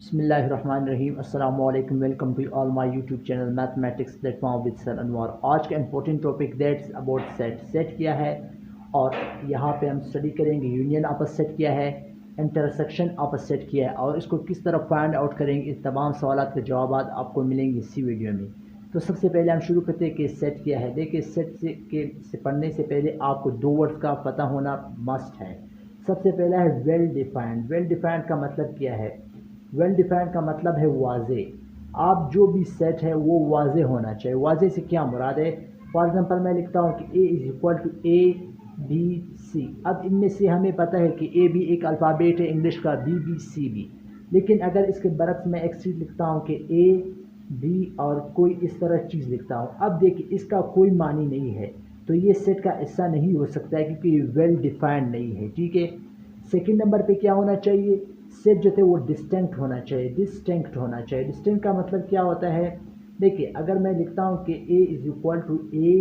बिस्मिल्लाहिर्रहमानिर्रहीम अस्सलाम वालेकुम। Welcome to all my YouTube channel mathematics platform with sir Anwar. आज का important topic that's about set क्या है, और यहाँ पे हम स्टडी करेंगे यूनियन ऑफ अ सेट क्या है, इंटरसेक्शन ऑफ अ सेट क्या है, और इसको किस तरह फाइंड आउट करेंगे। इस तमाम सवाल के जवाब आपको मिलेंगे इसी वीडियो में। तो सबसे पहले हम शुरू करते हैं कि सेट क्या है। देखिए, सेट से पढ़ने से पहले आपको दो वर्ड्स का पता होना मस्ट है। सबसे पहला है वेल डिफाइंड। वेल डिफाइंड का मतलब क्या है? वेल डिफाइंड का मतलब है वाजे। आप जो भी सेट है वो वाजे होना चाहिए। वाजे से क्या मुराद है? फॉर एग्जांपल मैं लिखता हूँ कि A is equal to A B C. अब इनमें से हमें पता है कि ए भी एक अल्फ़ाबेट है इंग्लिश का, बी सी भी। लेकिन अगर इसके बरक्स में एक चीज़ लिखता हूँ कि ए बी और कोई इस तरह चीज़ लिखता हूँ, अब देखिए इसका कोई मानी नहीं है, तो ये सेट का हिस्सा नहीं हो सकता है क्योंकि ये वेल डिफाइंड नहीं है। ठीक है। सेकंड नंबर पे क्या होना चाहिए? सेट जो थे वो डिस्टिंक्ट होना चाहिए। डिस्टिंक्ट होना चाहिए। डिस्टिंक्ट का मतलब क्या होता है? देखिए, अगर मैं लिखता हूँ कि A is equal to A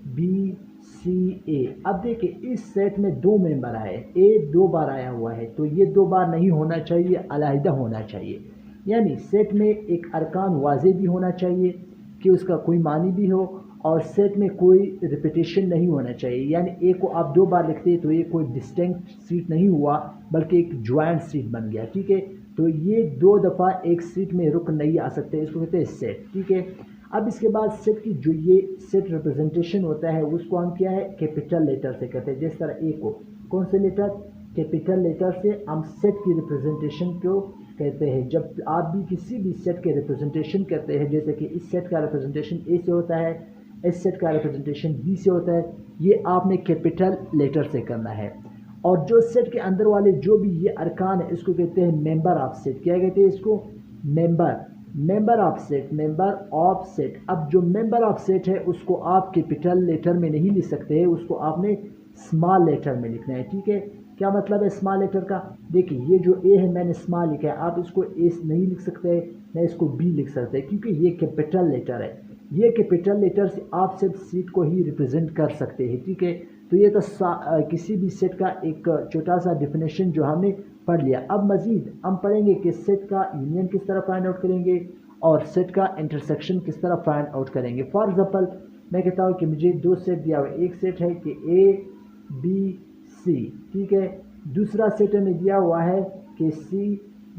B C A, अब देखिए इस सेट में दो मेंबर आए, ए दो बार आया हुआ है, तो ये दो बार नहीं होना चाहिए, अलहदा होना चाहिए। यानी सेट में एक अरकान वाजे भी होना चाहिए कि उसका कोई मानी भी हो, और सेट में कोई रिपीटेशन नहीं होना चाहिए। यानी ए को आप दो बार लिखते हैं तो ये कोई डिस्टिंक्ट सीट नहीं हुआ, बल्कि एक ज्वाइंट सीट बन गया। ठीक है। तो ये दो दफ़ा एक सीट में रुक नहीं आ सकते, इसको कहते हैं सेट। ठीक है। अब इसके बाद सेट की जो ये सेट रिप्रेजेंटेशन होता है उसको हम क्या है, कैपिटल लेटर से कहते हैं। जिस तरह ए को कौन से लेटर, कैपिटल लेटर से हम सेट की रिप्रेजेंटेशन को कहते हैं। जब आप भी किसी भी सेट के रिप्रेजेंटेशन करते हैं, जैसे कि इस सेट का रिप्रेजेंटेशन ए से होता है, इस सेट का रिप्रेजेंटेशन बी से होता है, ये आपने कैपिटल लेटर से करना है। और जो सेट के अंदर वाले जो भी ये अरकान है इसको कहते हैं मेंबर ऑफ सेट। क्या कहते हैं इसको? Member. Member of set, member of set. अब जो मेंबर ऑफ सेट है उसको आप कैपिटल लेटर में नहीं लिख सकते हैं, उसको आपने स्मॉल लेटर में लिखना है। ठीक है। क्या मतलब है स्मॉल लेटर का? देखिए, ये जो ए है मैंने स्मॉल लिखा है, आप इसको ए नहीं लिख सकते, न इसको बी लिख सकते, क्योंकि ये कैपिटल लेटर है। ये कैपिटल लेटर से आप सिर्फ सीट को ही रिप्रेजेंट कर सकते हैं। ठीक है। तो ये तो किसी भी सेट का एक छोटा सा डिफिनेशन जो हमने पढ़ लिया। अब मज़ीद हम पढ़ेंगे कि सेट का यूनियन किस तरह फाइंड आउट करेंगे और सेट का इंटरसेक्शन किस तरह फाइंड आउट करेंगे। फॉर एग्जांपल मैं कहता हूँ कि मुझे दो सेट दिया हुआ है। एक सेट है कि ए बी सी, ठीक है। दूसरा सेट हमें दिया हुआ है कि सी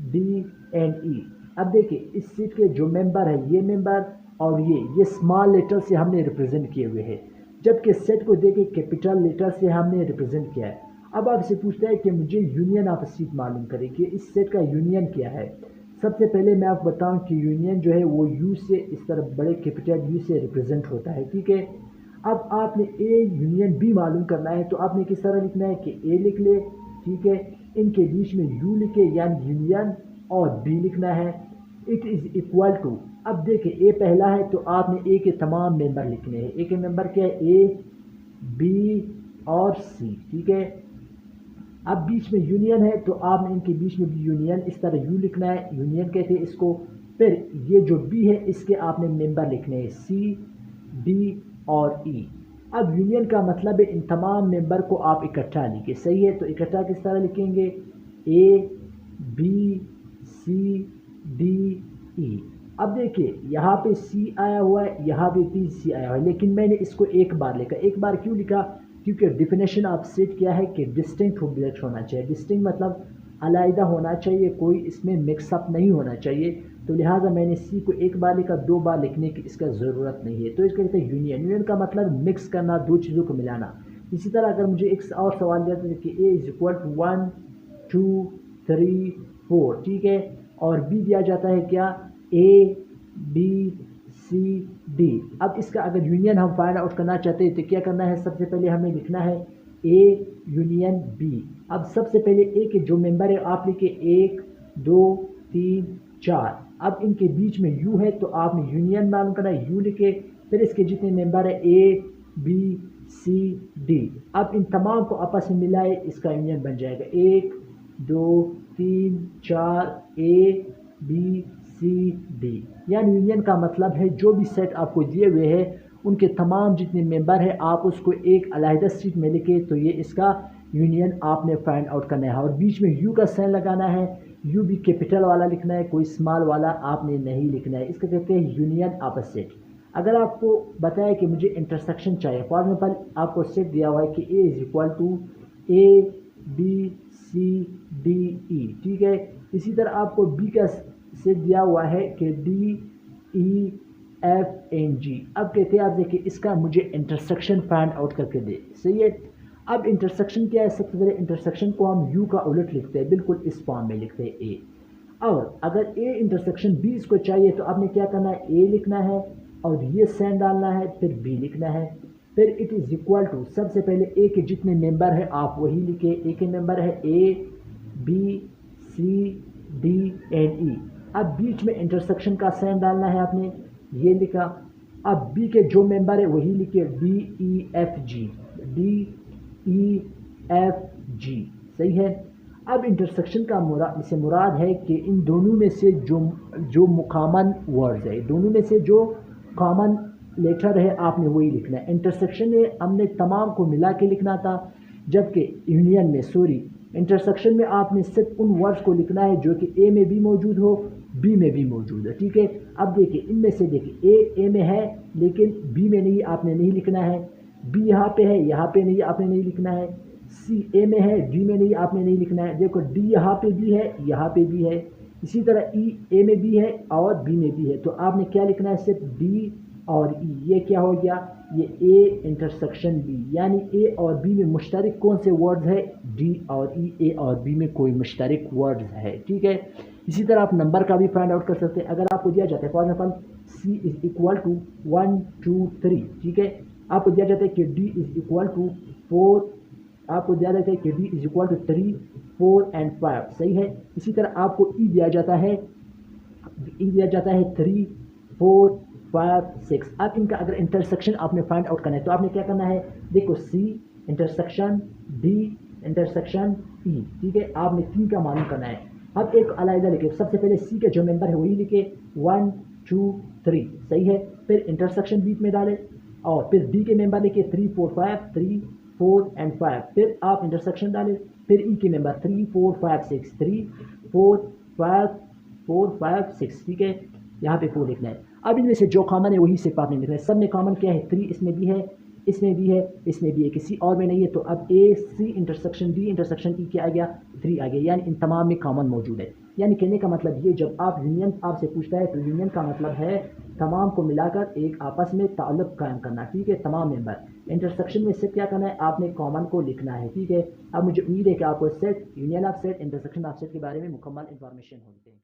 डी एंड ई। अब देखिए इस सेट के जो मेंबर है, ये मेंबर और ये स्मॉल लेटर से हमने रिप्रेजेंट किए हुए हैं, जबकि सेट को देखिए कैपिटल लेटर से हमने रिप्रेजेंट किया है। अब आपसे पूछता है कि मुझे यूनियन ऑफ सेट मालूम करें कि इस सेट का यूनियन क्या है। सबसे पहले मैं आपको बताऊं कि यूनियन जो है वो यू से, इस तरह बड़े कैपिटल यू से रिप्रेजेंट होता है। ठीक है। अब आपने ए यूनियन बी मालूम करना है, तो आपने किस तरह लिखना है कि ए लिख ले, ठीक है, इनके बीच में यू लिखे, यानी यूनियन, और बी लिखना है, इट इज़ इक्वल टू। अब देखिए ए पहला है तो आपने ए के तमाम मेंबर लिखने हैं। ए के मेंबर क्या है? ए बी और सी। ठीक है। अब बीच में यूनियन है तो आपने इनके बीच में भी यूनियन, इस तरह यू लिखना है, यूनियन कहते हैं इसको। फिर ये जो बी है इसके आपने मेंबर लिखने हैं, सी डी और ई। अब यूनियन का मतलब है इन तमाम मेंबर को आप इकट्ठा लिखे। सही है। तो इकट्ठा किस तरह लिखेंगे? A B C D E. अब देखिए यहाँ पे सी आया हुआ है, यहाँ पे भी सी आया हुआ है, लेकिन मैंने इसको एक बार लिखा। एक बार क्यों लिखा? क्योंकि डिफिनेशन ऑफ सेट क्या है कि डिस्टिंक्ट ऑब्जेक्ट होना चाहिए। डिस्टिंक्ट मतलब अलहदा होना चाहिए, कोई इसमें मिक्सअप नहीं होना चाहिए। तो लिहाजा मैंने सी को एक बार लिखा, दो बार लिखने की इसका ज़रूरत नहीं है। तो इसका कहते हैं यूनियन। यूनियन का मतलब मिक्स करना, दो चीज़ों को मिलाना। इसी तरह अगर मुझे एक और सवाल दिया था कि ए इज इक्वल टू 1 2 3 4, ठीक है, और बी दिया जाता है क्या? A B C D. अब इसका अगर यूनियन हम फाइंड आउट करना चाहते हैं तो क्या करना है? सबसे पहले हमें लिखना है ए यूनियन बी। अब सबसे पहले ए के जो मेंबर है आप लिखे 1 2 3 4। अब इनके बीच में यू है तो आपने यूनियन मालूम करना है, यू लिखे। फिर इसके जितने मेंबर है ए बी सी डी, अब इन तमाम को आपस में मिलाए, इसका यूनियन बन जाएगा 1 2 3 4 ए बी सी डी। यानी यूनियन का मतलब है जो भी सेट आपको दिए हुए हैं उनके तमाम जितने मेंबर हैं आप उसको एक अलहदा सीट में लिखे, तो ये इसका यूनियन आपने फाइंड आउट करना है और बीच में यू का साइन लगाना है। यू भी कैपिटल वाला लिखना है, कोई स्मॉल वाला आपने नहीं लिखना है। इसको कहते हैं यूनियन ऑफ सेट। अगर आपको बताया कि मुझे इंटरसेक्शन चाहिए, फॉर एग्जाम्पल आपको सेट दिया हुआ है कि A is equal to A B C D E, ठीक है। इसी तरह आपको बी का सेट दिया हुआ है कि D E F N G. अब कहते हैं आप देखिए इसका मुझे इंटरसेक्शन फाइंड आउट करके दे, सही है। अब इंटरसेक्शन क्या है, सबसे पहले इंटरसेक्शन को हम यू का उलट लिखते हैं, बिल्कुल इस फॉर्म में लिखते हैं ए। और अगर ए इंटरसेक्शन बी इसको चाहिए तो आपने क्या करना है, ए लिखना है और ये साइन डालना है, फिर बी लिखना है, फिर इट इज़ इक्वल टू सबसे पहले ए के जितने मेंबर है आप वही लिखे। ए के मेंबर है A B C D and E. अब बीच में इंटरसेक्शन का साइन डालना है आपने, ये लिखा। अब बी के जो मेंबर है वही लिखे, D E F G, D E F G, सही है। अब इंटरसेक्शन का से मुराद है कि इन दोनों में से जो कॉमन वर्ड्स है, दोनों में से जो कॉमन लेटर है आपने वही लिखना है। इंटरसेक्शन में हमने तमाम को मिला के लिखना था, जबकि यूनियन में इंटरसेक्शन में आपने सिर्फ उन वर्ड्स को लिखना है जो कि ए में भी मौजूद हो, बी में भी मौजूद है, ठीक है। अब देखिए इनमें से देखिए ए में है लेकिन बी में नहीं, आपने नहीं लिखना है। बी यहाँ पे है, यहाँ पे नहीं, आपने नहीं लिखना है। सी ए में है, डी में नहीं, आपने नहीं लिखना है। देखो डी यहाँ पे भी है, यहाँ पे भी है। इसी तरह ई ए में भी है और बी में भी है, तो आपने क्या लिखना है, सिर्फ डी और ई। ये क्या हो गया, ये ए इंटरसेक्शन बी, यानी ए और बी में मुश्तरक कौन से वर्ड्स है, डी और ई। ए और बी में कोई मुश्तरक वर्ड्स है, ठीक है। इसी तरह आप नंबर का भी फाइंड आउट कर सकते हैं। अगर आपको दिया जाता है for example C is equal to 1 2 3, ठीक है। आपको दिया जाता है कि डी इज इक्वल टू 4, आपको दिया जाता है कि D is equal to 3 4 and 5, सही है। इसी तरह आपको ई दिया जाता है, 3 4 5 6। आप इनका अगर इंटरसेक्शन आपने फाइंड आउट करना है तो आपने क्या करना है, देखो C intersection D intersection E, ठीक है। आपने 3 का मालूम करना है। अब एक अलग लिखे, सबसे पहले सी के जो मेंबर है वही लिखे 1 2 3, सही है। फिर इंटरसेक्शन बीच में डाले और फिर डी के मेंबर लिखे 3 4 5 3 4 एंड 5, फिर आप इंटरसेक्शन डाले। फिर ई के मेंबर 3 4 5 6 3 4 5 4 5 6, ठीक है। यहाँ पे 4 लिखना है। अब इनमें से जो कॉमन है वही सिर्फ आपने लिखना है। सब में कॉमन क्या है, 3 इसमें भी है, इसमें भी है, इसमें भी है, किसी और में नहीं है। तो अब A C intersection D intersection E क्या आ गया, 3 आ गया, यानी इन तमाम में कॉमन मौजूद है। यानी कहने का मतलब ये, जब आप यूनियन आपसे पूछता है तो यूनियन का मतलब है तमाम को मिलाकर एक आपस में ताल्लुक कायम करना, ठीक है, तमाम मेंबर। इंटरसेक्शन में सिर्फ क्या करना है, आपने कॉमन को लिखना है, ठीक है। अब मुझे उम्मीद है कि आपको set union of set intersection of set के बारे में मुकम्मल इंफॉर्मेशन होगी।